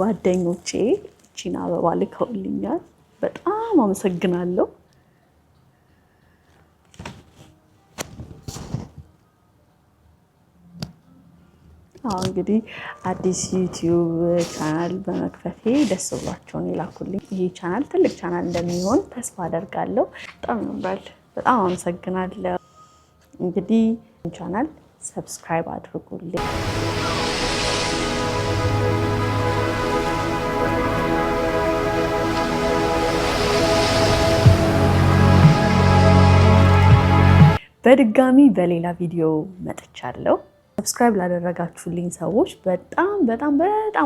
ጓደኞቼ እቺን አበባ ልከውልኛል። በጣም አመሰግናለሁ። እንግዲህ አዲስ ዩቲዩብ ቻናል በመክፈቴ ደስ ብሏቸውን ይላኩልኝ። ይሄ ቻናል ትልቅ ቻናል እንደሚሆን ተስፋ አደርጋለሁ። በጣም አመሰግናለሁ። እንግዲህ ቻናል ሰብስክራይብ አድርጉልኝ። በድጋሚ በሌላ ቪዲዮ መጥቻለሁ። ሰብስክራይብ ላደረጋችሁልኝ ሰዎች በጣም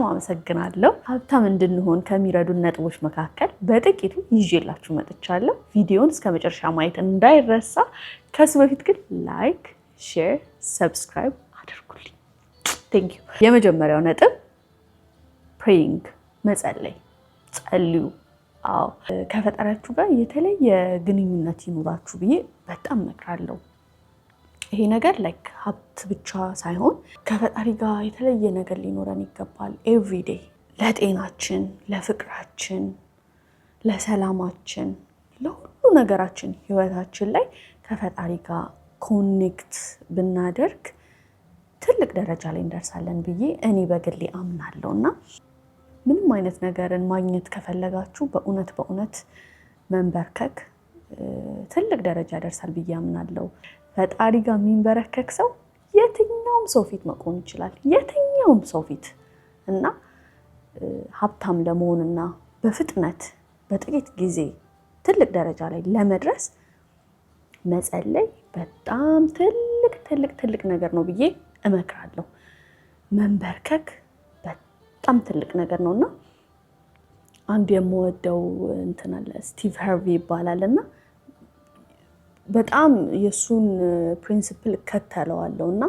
አመሰግናለሁ። ሀብታም እንድንሆን ከሚረዱን ነጥቦች መካከል በጥቂቱ ይዤላችሁ መጥቻለሁ። ቪዲዮውን እስከ መጨረሻ ማየት እንዳይረሳ። ከሱ በፊት ግን ላይክ፣ ሼር፣ ሰብስክራይብ አድርጉልኝ። ቴንክ ዩ። የመጀመሪያው ነጥብ ፕሬይንግ፣ መጸለይ። ጸልዩ። ከፈጣሪያችሁ ጋር የተለየ ግንኙነት ይኑራችሁ ብዬ በጣም እመክራለሁ። ይሄ ነገር ላይክ ሀብት ብቻ ሳይሆን ከፈጣሪ ጋር የተለየ ነገር ሊኖረን ይገባል። ኤቭሪዴይ ለጤናችን፣ ለፍቅራችን፣ ለሰላማችን፣ ለሁሉ ነገራችን ህይወታችን ላይ ከፈጣሪ ጋር ኮኔክት ብናደርግ ትልቅ ደረጃ ላይ እንደርሳለን ብዬ እኔ በግሌ አምናለሁና ምንም አይነት ነገርን ማግኘት ከፈለጋችሁ በእውነት መንበርከክ ትልቅ ደረጃ ደርሳል ብዬ አምናለሁ። ፈጣሪ ጋር የሚንበረከክ ሰው የትኛውም ሰው ፊት መቆም ይችላል። የትኛውም ሰው ፊት እና ሀብታም ለመሆንና በፍጥነት በጥቂት ጊዜ ትልቅ ደረጃ ላይ ለመድረስ መጸለይ በጣም ትልቅ ነገር ነው ብዬ እመክራለሁ። መንበርከክ በጣም ትልቅ ነገር ነውና አንድ የምወደው እንትን አለ ስቲቭ ሃርቪ ይባላልና በጣም የሱን ፕሪንሲፕል ከተለዋለውና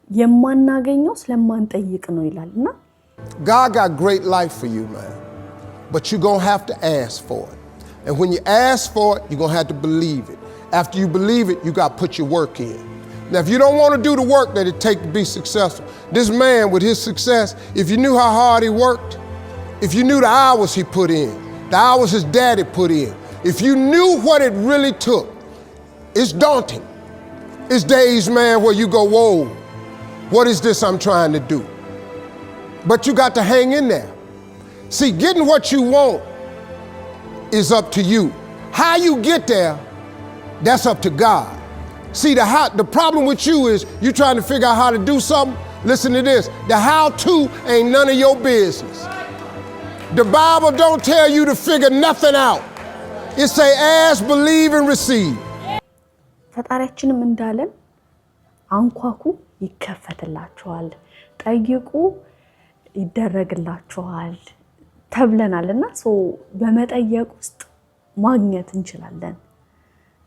የማናገኘው ስለማንጠይቅ ነው ይላልና God got great life for you, man. But you're going to have to ask for it. And when you ask for it, you're going to have to believe it. After you believe it, you got to put your work in. Now, if you don't want to do the work that it takes to be successful, this man with his success, if you knew how hard he worked, if you knew the hours he put in, the hours his daddy put in, if you knew what it really took, it's daunting. It's days, man, where you go, whoa, what is this I'm trying to do? But you got to hang in there. See, getting what you want is up to you. How you get there, that's up to God. See, the problem with you is you trying to figure out how to do something. Listen to this. The how-to ain't none of your business. The Bible don't tell you to figure nothing out. It say ask, believe, and receive. ፈጣሪያችንም እንዳለን አንኳኩ ይከፈትላችኋል፣ ጠይቁ ይደረግላችኋል ተብለናልና በመጠየቅ ውስጥ ማግኘት እንችላለን።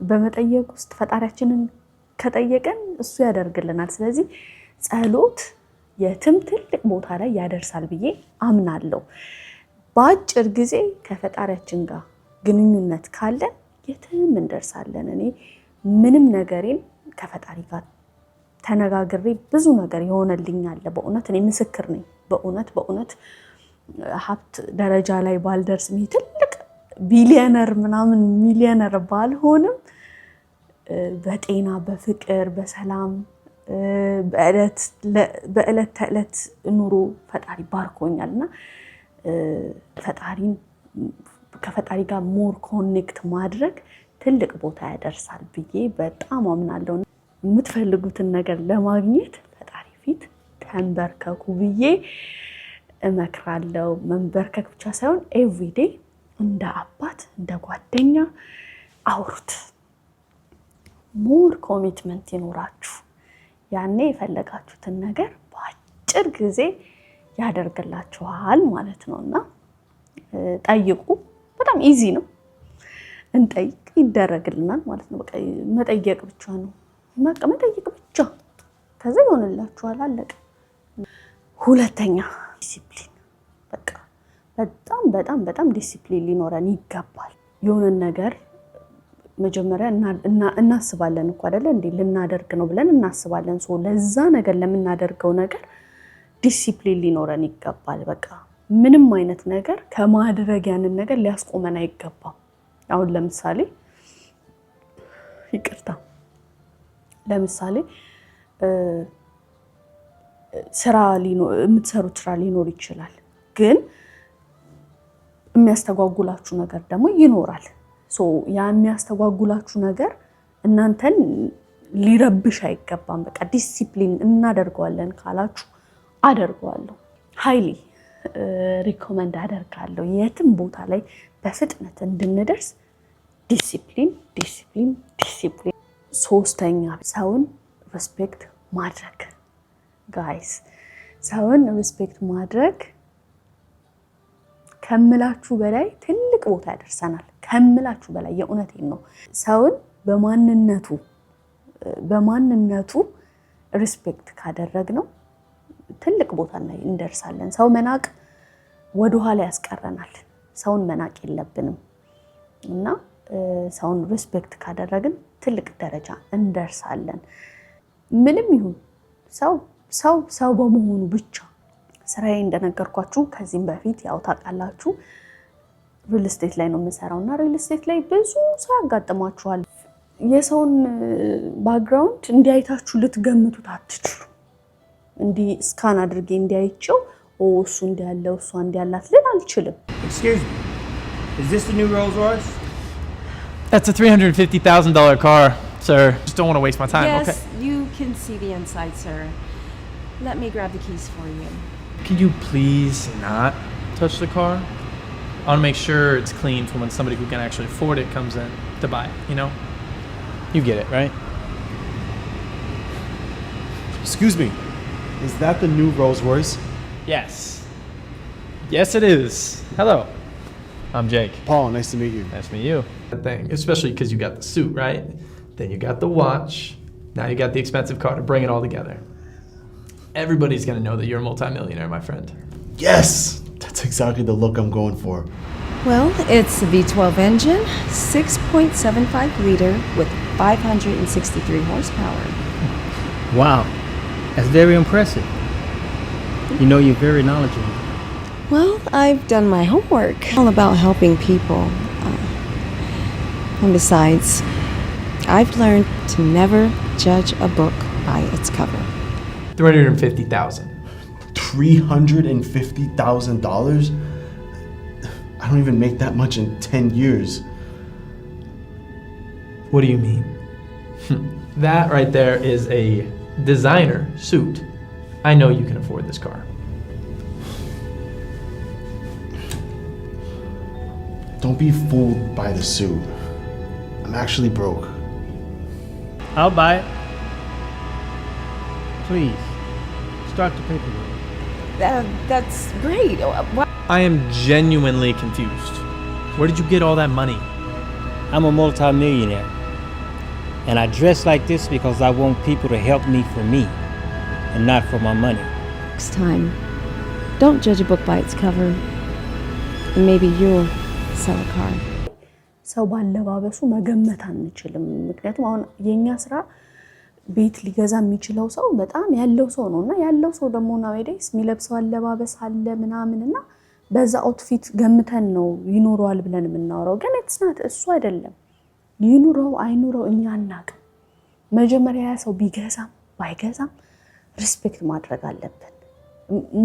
በመጠየቅ ውስጥ ፈጣሪያችንን ከጠየቀን እሱ ያደርግልናል። ስለዚህ ጸሎት የትም ትልቅ ቦታ ላይ ያደርሳል ብዬ አምናለሁ። በአጭር ጊዜ ከፈጣሪያችን ጋር ግንኙነት ካለን የትም እንደርሳለን። እኔ ምንም ነገሬን ከፈጣሪ ጋር ተነጋግሬ ብዙ ነገር ይሆነልኛል። በእውነት እኔ ምስክር ነኝ። በእውነት ሀብት ደረጃ ላይ ባልደርስም ትልቅ ቢሊዮነር ምናምን ሚሊዮነር ባልሆንም በጤና፣ በፍቅር፣ በሰላም በእለት ተዕለት ኑሮ ፈጣሪ ባርኮኛልና ከፈጣሪ ጋር ሞር ኮኔክት ማድረግ ትልቅ ቦታ ያደርሳል ብዬ በጣም አምናለሁ። የምትፈልጉትን ነገር ለማግኘት ፈጣሪ ፊት ተንበርከኩ ብዬ እመክራለሁ። መንበርከክ ብቻ ሳይሆን ኤቭሪዴይ እንደ አባት እንደ ጓደኛ አውሩት። ሞር ኮሚትመንት ይኖራችሁ። ያኔ የፈለጋችሁትን ነገር በአጭር ጊዜ ያደርግላችኋል ማለት ነውና ጠይቁ። በጣም ኢዚ ነው። እንጠይቅ ይደረግልናል ማለት ነው። በቃ መጠየቅ ብቻ ነው። መጠየቅ ብቻ ከዛ ይሆንላችኋል። አለቀ። ሁለተኛ ዲሲፕሊን። በቃ በጣም ዲሲፕሊን ሊኖረን ይገባል። የሆነ ነገር መጀመሪያ እናስባለን እኮ አይደለ እንዴ ልናደርግ ነው ብለን እናስባለን። ለዛ ነገር ለምናደርገው ነገር ዲሲፕሊን ሊኖረን ይገባል። በቃ ምንም አይነት ነገር ከማድረግ ያንን ነገር ሊያስቆመን አይገባም። አሁን ለምሳሌ ይቅርታ ለምሳሌ የምትሰሩት ስራ ሊኖር ይችላል፣ ግን የሚያስተጓጉላችሁ ነገር ደግሞ ይኖራል። ያ የሚያስተጓጉላችሁ ነገር እናንተን ሊረብሽ አይገባም። በቃ ዲሲፕሊን እናደርገዋለን ካላችሁ አደርገዋለሁ። ሃይሊ ሪኮመንድ አደርጋለሁ። የትም ቦታ ላይ በፍጥነት እንድንደርስ ዲሲፕሊን ዲሲፕሊን ዲሲፕሊን። ሶስተኛ ሰውን ሪስፔክት ማድረግ። ጋይስ ሰውን ሪስፔክት ማድረግ ከምላችሁ በላይ ትልቅ ቦታ ያደርሰናል። ከምላችሁ በላይ የእውነቴን ነው። ሰውን በማንነቱ ሪስፔክት ካደረግነው ትልቅ ቦታ ላይ እንደርሳለን። ሰው መናቅ ወደ ኋላ ያስቀረናል። ሰውን መናቅ የለብንም እና ሰውን ሪስፔክት ካደረግን ትልቅ ደረጃ እንደርሳለን። ምንም ይሁን ሰው በመሆኑ ብቻ ስራዬ እንደነገርኳችሁ ከዚህም በፊት ያው ታውቃላችሁ ሪል ስቴት ላይ ነው የምሰራውና ሪል ስቴት ላይ ብዙ ሰው ያጋጥማችኋል። የሰውን ባክግራውንድ እንዲያይታችሁ ልትገምቱት አትችሉ። እንዲህ ስካን አድርጌ እንዲያይቸው እሱ እንዲያለው እሷ እንዲያላት ልን አልችልም። Excuse me. Is this the new Rolls Royce? That's a $350,000 car, sir. Just don't want to waste my time, yes, okay? you can see the inside, sir. Let me grab the keys for you. Can you please not touch the car? I want to make sure it's clean for when somebody who can actually afford it comes in to buy it, you know? You get it, right? Excuse me. Is that the new Rolls Royce? Yes. Yes, it is. Hello. I'm Jake. Paul, nice to meet you. Nice to meet you. That thing, especially because you got the suit, right? Then you got the watch. Now you got the expensive car to bring it all together. Everybody's gonna know that you're a multimillionaire, my friend. Yes! That's exactly the look I'm going for. Well, it's a V12 engine, 6.75 liter with 563 horsepower. Wow, that's very impressive. You know, you're very knowledgeable. Well, I've done my homework. All about helping people. And besides, I've learned to never judge a book by its cover. $350,000. $350,000? I don't even make that much in 10 years. What do you mean? That right there is a designer suit. I know you can afford this car. Don't be fooled by the suit. I'm actually broke. I'll buy it. Please, start the paperwork. That's great. I am genuinely confused. Where did you get all that money? I'm a multi-millionaire, and I dress like this because I want people to help me for me, and not for my money. Next time, don't judge a book by its cover, and maybe you'll sell a car. ሰው ባለባበሱ መገመት አንችልም። ምክንያቱም አሁን የኛ ስራ ቤት ሊገዛ የሚችለው ሰው በጣም ያለው ሰው ነውና ያለው ሰው ደግሞ ናውዴስ የሚለብሰው አለባበስ አለ ምናምንና በዛ አውትፊት ገምተን ነው ይኖረዋል ብለን የምናወራው። ግን እሱ አይደለም። ይኑረው አይኑረው እኛ አናውቅም። መጀመሪያ ሰው ቢገዛም ባይገዛም ሪስፔክት ማድረግ አለብን።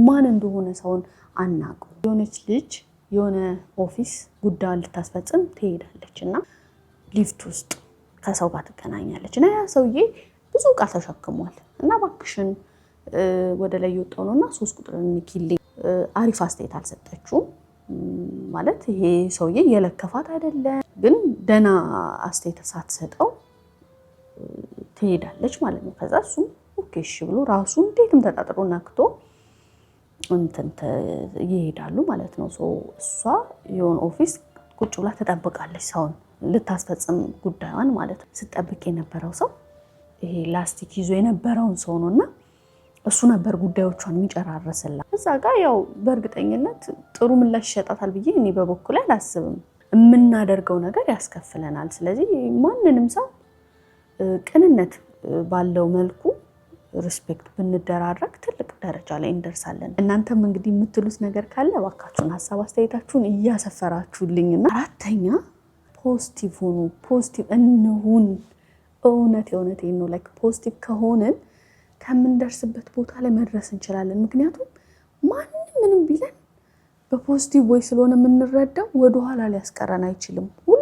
ማን እንደሆነ ሰውን አናውቅም። የሆነች ልጅ የሆነ ኦፊስ ጉዳዩን ልታስፈጽም ትሄዳለችና ሊፍት ውስጥ ከሰው ጋር ትገናኛለች እና ያ ሰውዬ ብዙ ዕቃ ተሸክሟል እና ባክሽን ወደ ላይ የወጣው ነውና 3 ቁጥር ንኪልኝ። አሪፍ አስተያየት አልሰጠችውም። ማለት ይሄ ሰውዬ የለከፋት አይደለም፣ ግን ደና አስተያየት ሳትሰጠው ትሄዳለች ማለት ነው። ከዛ እሱ ኦኬ እሺ ብሎ ራሱ እንዴትም ተጣጥሮ ነክቶ ይሄዳሉ ማለት ነው። እሷ የሆነ ኦፊስ ቁጭ ብላ ተጠብቃለች ሰውን ልታስፈጽም ጉዳዩን ማለት ነው። ስትጠብቅ የነበረው ሰው ይሄ ላስቲክ ይዞ የነበረውን ሰው ነውና እሱ ነበር ጉዳዮቿን የሚጨራረስላት። እዛ ጋር ያው በእርግጠኝነት ጥሩ ምላሽ ይሰጣታል ብዬ እኔ በበኩሌ አላስብም። የምናደርገው ነገር ያስከፍለናል። ስለዚህ ማንንም ሰው ቅንነት ባለው መልኩ ሪስፔክት ብንደራረግ ትልቅ ደረጃ ላይ እንደርሳለን። እናንተም እንግዲህ የምትሉት ነገር ካለ እባካችሁን ሐሳብ አስተያየታችሁን እያሰፈራችሁልኝና አራተኛ ፖዚቲቭ ሁኑ። ፖዚቲቭ እንሁን። እውነቴን ነው። ላይክ ፖዚቲቭ ከሆነን ከምንደርስበት ቦታ ላይ መድረስ እንችላለን። ምክንያቱም ማንም ምንም ቢለን በፖዚቲቭ ወይ ስለሆነ የምንረዳው ወደ ኋላ ሊያስቀረን አይችልም። ሁሌ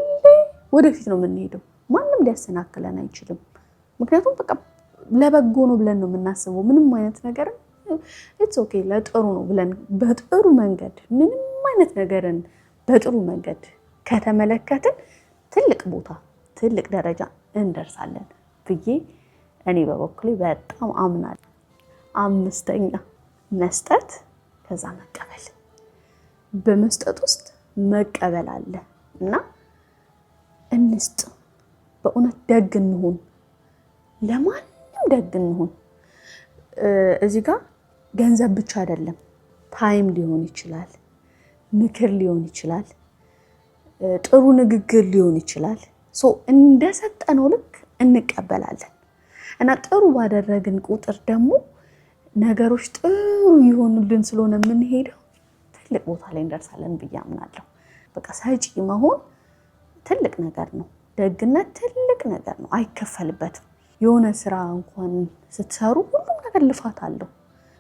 ወደፊት ነው የምንሄደው። ማንም ሊያሰናክለን አይችልም። ምክንያቱም በቃ ለበጎ ነው ብለን ነው የምናስበው። ምንም አይነት ነገር ኢትስ ኦኬ ለጥሩ ነው ብለን በጥሩ መንገድ ምንም አይነት ነገርን በጥሩ መንገድ ከተመለከትን ትልቅ ቦታ ትልቅ ደረጃ እንደርሳለን ብዬ እኔ በበኩሌ በጣም አምናለሁ። አምስተኛ መስጠት ከዛ መቀበል። በመስጠት ውስጥ መቀበል አለ እና እንስጥ። በእውነት ደግ እንሁን። ለማንም ደግ እንሁን። እዚህ ጋር ገንዘብ ብቻ አይደለም፣ ታይም ሊሆን ይችላል፣ ምክር ሊሆን ይችላል፣ ጥሩ ንግግር ሊሆን ይችላል። እንደሰጠነው ልክ እንቀበላለን እና ጥሩ ባደረግን ቁጥር ደግሞ ነገሮች ጥሩ ይሆኑልን ስለሆነ የምንሄደው ትልቅ ቦታ ላይ እንደርሳለን ብዬ አምናለሁ። በቃ ሰጪ መሆን ትልቅ ነገር ነው። ደግነት ትልቅ ነገር ነው፣ አይከፈልበትም። የሆነ ስራ እንኳን ስትሰሩ ሁሉም ነገር ልፋት አለው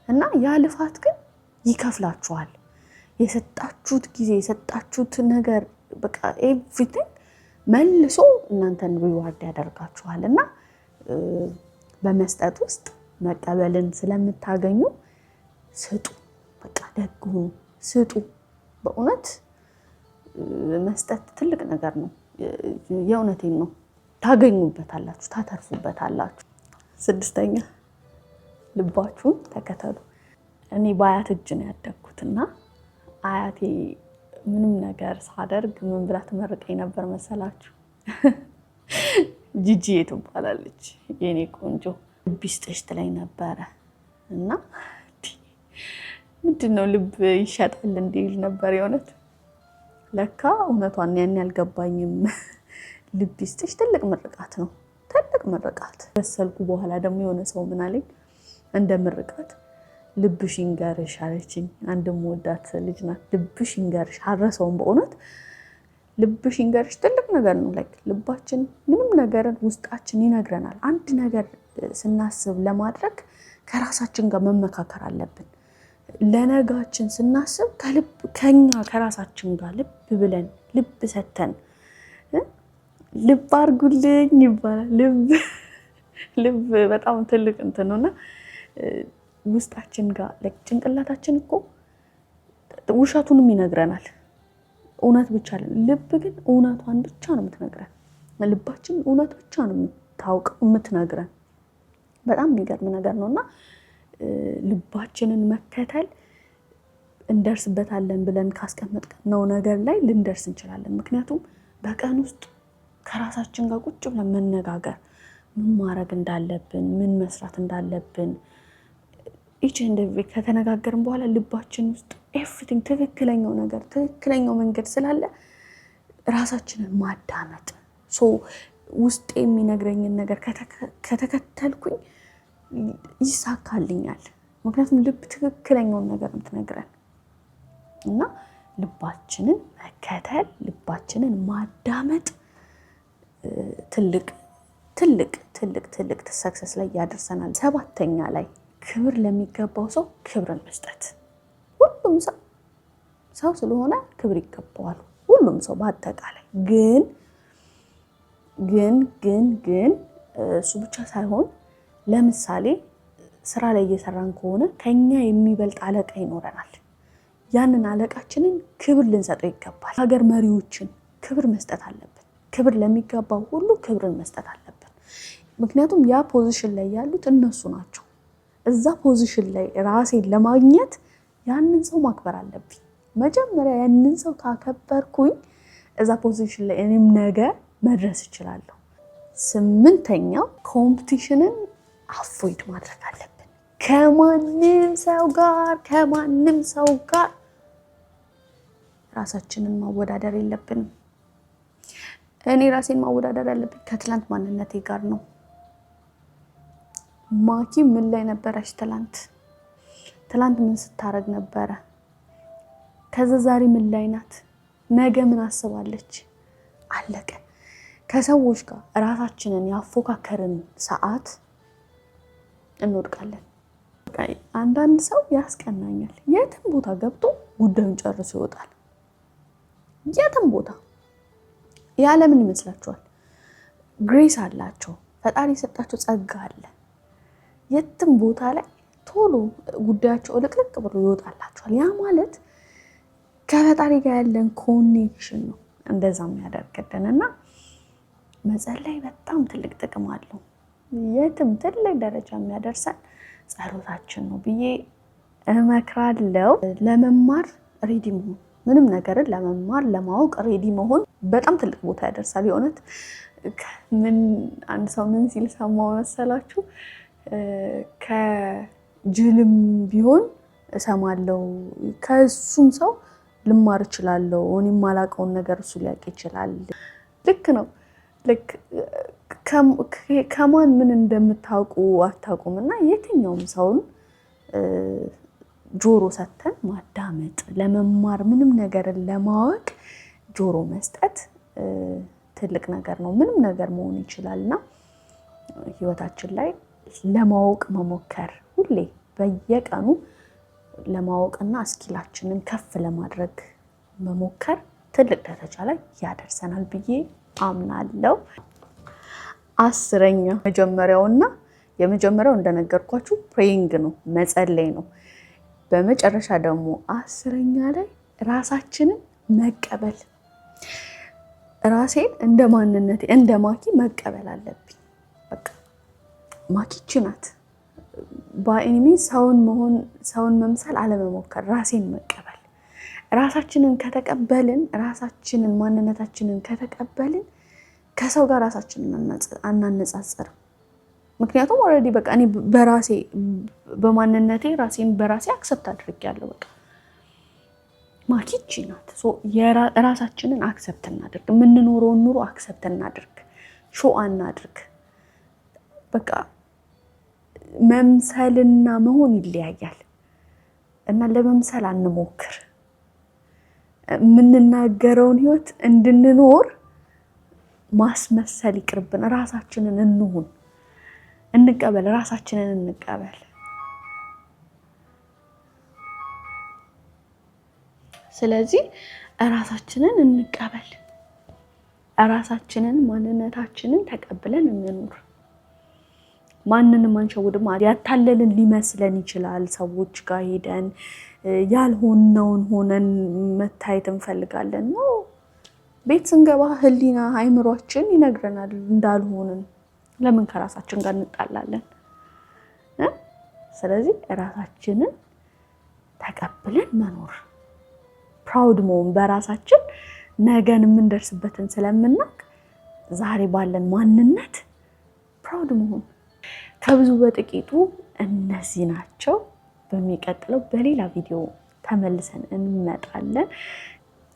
እና ያ ልፋት ግን ይከፍላችኋል። የሰጣችሁት ጊዜ የሰጣችሁት ነገር በቃ ኤቭሪቲንግ መልሶ እናንተን ሪዋርድ ያደርጋችኋል እና በመስጠት ውስጥ መቀበልን ስለምታገኙ ስጡ። በቃ ደግ ሁኑ፣ ስጡ። በእውነት መስጠት ትልቅ ነገር ነው። የእውነቴን ነው። ታገኙበታላችሁ፣ ታተርፉበታላችሁ። ስድስተኛ ልባችሁን ተከተሉ። እኔ በአያት እጅ ነው ያደግኩትና አያቴ ምንም ነገር ሳደርግ ምን ብላ ትመርቀኝ ነበር መሰላችሁ? ጂጂዬ ትባላለች የኔ ቆንጆ። ልብ ይስጥሽ ትለኝ ነበረ እና ምንድነው ልብ ይሸጣል እንዲል ነበር። የእውነት ለካ እውነቷን ያን ያልገባኝም። ልብ ይስጥሽ ትልቅ ምርቃት ነው፣ ትልቅ ምርቃት። በሰልኩ በኋላ ደግሞ የሆነ ሰው ምን አለኝ እንደ ምርቃት፣ ልብሽ ይንገርሽ አለችኝ። አንድም ወዳት ልጅ ናት። ልብሽ ይንገርሽ አረሰውን። በእውነት ልብሽ ይንገርሽ ትልቅ ነገር ነው። ላይክ ልባችን ምንም ነገር ውስጣችን ይነግረናል። አንድ ነገር ስናስብ ለማድረግ ከራሳችን ጋር መመካከር አለብን። ለነጋችን ስናስብ ከኛ ከራሳችን ጋር ልብ ብለን ልብ ሰተን ልብ አድርጉልኝ ይባላል። ልብ በጣም ትልቅ እንትን ነውና ውስጣችን ጋር ጭንቅላታችን እኮ ውሸቱንም ይነግረናል፣ እውነት ብቻ አይደለም። ልብ ግን እውነቷን ብቻ ነው የምትነግረን። ልባችን እውነት ብቻ ነው የምታውቀው የምትነግረን። በጣም የሚገርም ነገር ነውና ልባችንን መከተል እንደርስበታለን ብለን ካስቀመጥነው ነገር ላይ ልንደርስ እንችላለን። ምክንያቱም በቀን ውስጥ ከራሳችን ጋር ቁጭ ብለን መነጋገር፣ ምን ማድረግ እንዳለብን፣ ምን መስራት እንዳለብን ኢች ኤንድ ኤቭሪ ከተነጋገርን በኋላ ልባችን ውስጥ ኤቭሪቲንግ ትክክለኛው ነገር ትክክለኛው መንገድ ስላለ ራሳችንን ማዳመጥ ውስጥ የሚነግረኝን ነገር ከተከተልኩኝ ይሳካልኛል። ምክንያቱም ልብ ትክክለኛውን ነገር የምትነግረን እና ልባችንን መከተል ልባችንን ማዳመጥ ትልቅ ትልቅ ትልቅ ትልቅ ሰክሰስ ላይ ያደርሰናል። ሰባተኛ ላይ ክብር ለሚገባው ሰው ክብርን መስጠት። ሁሉም ሰው ስለሆነ ክብር ይገባዋል። ሁሉም ሰው በአጠቃላይ ግን እሱ ብቻ ሳይሆን ለምሳሌ ስራ ላይ እየሰራን ከሆነ ከኛ የሚበልጥ አለቃ ይኖረናል። ያንን አለቃችንን ክብር ልንሰጠው ይገባል። ሀገር መሪዎችን ክብር መስጠት አለብን። ክብር ለሚገባው ሁሉ ክብርን መስጠት አለብን። ምክንያቱም ያ ፖዚሽን ላይ ያሉት እነሱ ናቸው። እዛ ፖዚሽን ላይ ራሴን ለማግኘት ያንን ሰው ማክበር አለብኝ። መጀመሪያ ያንን ሰው ካከበርኩኝ እዛ ፖዚሽን ላይ እኔም ነገ መድረስ እችላለሁ። ስምንተኛው ኮምፒቲሽንን አቮይድ ማድረግ አለብን። ከማንም ሰው ጋር ራሳችንን ማወዳደር የለብንም። እኔ ራሴን ማወዳደር ያለብኝ ከትላንት ማንነቴ ጋር ነው። ማኪ ምን ላይ ነበረች ትላንት ምን ስታረግ ነበረ? ከዛ ዛሬ ምን ላይ ናት? ነገ ምን አስባለች? አለቀ። ከሰዎች ጋር ራሳችንን ያፎካከርን ሰዓት እንወድቃለን። አንዳንድ ሰው ያስቀናኛል። የትም ቦታ ገብቶ ጉዳዩን ጨርሶ ይወጣል። የትም ቦታ ያለምን ይመስላችኋል? ግሬስ አላቸው። ፈጣሪ የሰጣቸው ጸጋ አለ። የትም ቦታ ላይ ቶሎ ጉዳያቸው ልቅልቅ ብሎ ይወጣላቸዋል። ያ ማለት ከፈጣሪ ጋር ያለን ኮኔክሽን ነው እንደዛ የሚያደርገን እና መጸለይ በጣም ትልቅ ጥቅም አለው። የትም ትልቅ ደረጃ የሚያደርሰን ጸሎታችን ነው ብዬ እመክራለሁ። ለመማር ሬዲ መሆን፣ ምንም ነገርን ለመማር ለማወቅ ሬዲ መሆን በጣም ትልቅ ቦታ ያደርሳል። የእውነት አንድ ሰው ምን ሲል ሰማሁ መሰላችሁ? ከጅልም ቢሆን እሰማለሁ፣ ከሱም ሰው ልማር እችላለሁ። እኔ የማላውቀውን ነገር እሱ ሊያውቅ ይችላል። ልክ ነው። ልክ ከማን ምን እንደምታውቁ አታውቁም እና የትኛውም ሰውን ጆሮ ሰተን ማዳመጥ፣ ለመማር ምንም ነገርን ለማወቅ ጆሮ መስጠት ትልቅ ነገር ነው። ምንም ነገር መሆን ይችላልና ህይወታችን ላይ ለማወቅ መሞከር፣ ሁሌ በየቀኑ ለማወቅና እስኪላችንን ከፍ ለማድረግ መሞከር ትልቅ ደረጃ ላይ ያደርሰናል ብዬ አምናለሁ። 10ኛ የመጀመሪያው እንደነገርኳችሁ ፕሬይንግ ነው፣ መጸለይ ነው። በመጨረሻ ደግሞ 10ኛ ላይ ራሳችንን መቀበል፣ ራሴን እንደ ማንነቴ እንደ ማኪ መቀበል አለብኝ። በቃ ማኪቺ ናት። በእኔ ሰውን መምሰል አለመሞከር፣ ራሴን መቀበል። ራሳችንን ከተቀበልን፣ ራሳችንን ማንነታችንን ከተቀበልን ከሰው ጋር ራሳችንን አናነጻጽርም። ምክንያቱም ኦልሬዲ በቃ እኔ በራሴ በማንነቴ ራሴን በራሴ አክሰፕት አድርጌያለሁ። በቃ ማኪቺ ናት። ራሳችንን አክሰፕት እናድርግ። የምንኖረውን ኑሮ አክሰፕት እናድርግ። ሾው አናድርግ። በቃ መምሰልና መሆን ይለያያል እና ለመምሰል አንሞክር። የምንናገረውን ህይወት እንድንኖር ማስመሰል ይቅርብን። ራሳችንን እንሁን፣ እንቀበል፣ ራሳችንን እንቀበል። ስለዚህ ራሳችንን እንቀበል፣ ራሳችንን ማንነታችንን ተቀብለን እንኑር። ማንንም አንሸውድም። ያታለልን ሊመስለን ይችላል። ሰዎች ጋር ሄደን ያልሆነውን ሆነን መታየት እንፈልጋለን ነው። ቤት ስንገባ ህሊና አይምሯችን ይነግረናል እንዳልሆንን። ለምን ከራሳችን ጋር እንጣላለን? ስለዚህ ራሳችንን ተቀብለን መኖር፣ ፕራውድ መሆን በራሳችን ነገን የምንደርስበትን ስለምናውቅ ዛሬ ባለን ማንነት ፕራውድ መሆን። ከብዙ በጥቂቱ እነዚህ ናቸው። በሚቀጥለው በሌላ ቪዲዮ ተመልሰን እንመጣለን።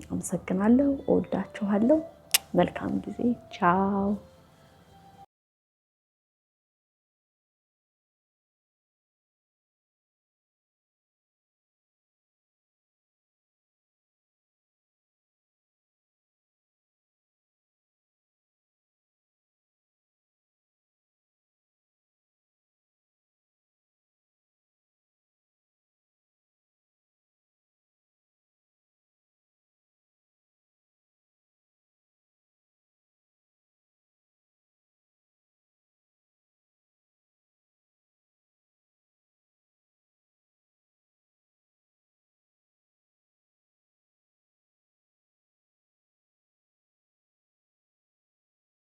አመሰግናለሁ። እወዳችኋለሁ። መልካም ጊዜ። ቻው።